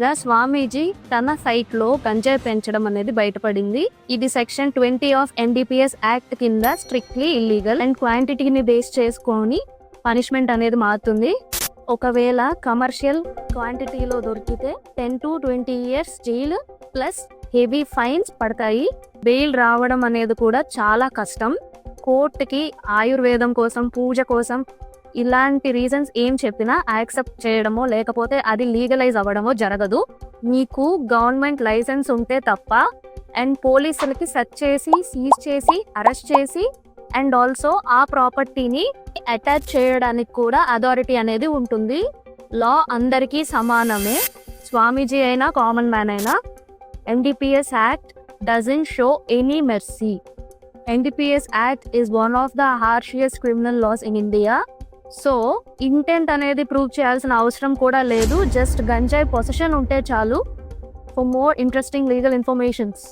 గా స్వామీజీ తన సైట్ లో గంజాయి పెంచడం అనేది బయటపడింది. ఇది సెక్షన్ 20 ఆఫ్ NDPS యాక్ట్ కింద స్ట్రిక్ట్లీ ఇల్లీగల్ అండ్ క్వాంటిటీని బేస్ చేసుకొని పనిష్మెంట్ అనేది మారుతుంది. ఒకవేళ కమర్షియల్ క్వాంటిటీలో దొరికితే 10 to 20 years jail plus heavy fines పడతాయి. బెయిల్ రావడం అనేది కూడా చాలా కష్టం. కోర్టుకి ఆయుర్వేదం కోసం, పూజ కోసం ఇలాంటి రీజన్స్ ఏం చెప్పినా యాక్సెప్ట్ చేయడమో లేకపోతే అది లీగలైజ్ అవ్వడమో జరగదు. మీకు గవర్నమెంట్ లైసెన్స్ ఉంటే తప్ప అండ్ పోలీసులకి సెర్చ్ చేసి, సీజ్ చేసి, అరెస్ట్ చేసి అండ్ ఆల్సో ఆ ప్రాపర్టీని అటాచ్ చేయడానికి కూడా అథారిటీ అనేది ఉంటుంది. లా అందరికీ సమానమే, స్వామీజీ అయినా కామన్ మ్యాన్ అయినా. NDPS act doesn't show any mercy. NDPS act is one of the harshest criminal laws in India. So intent అనేది ప్రూవ్ చేయాల్సిన అవసరం కూడా లేదు. జస్ట్ గంజాయి పొసెషన్ ఉంటే చాలు. For more interesting legal informations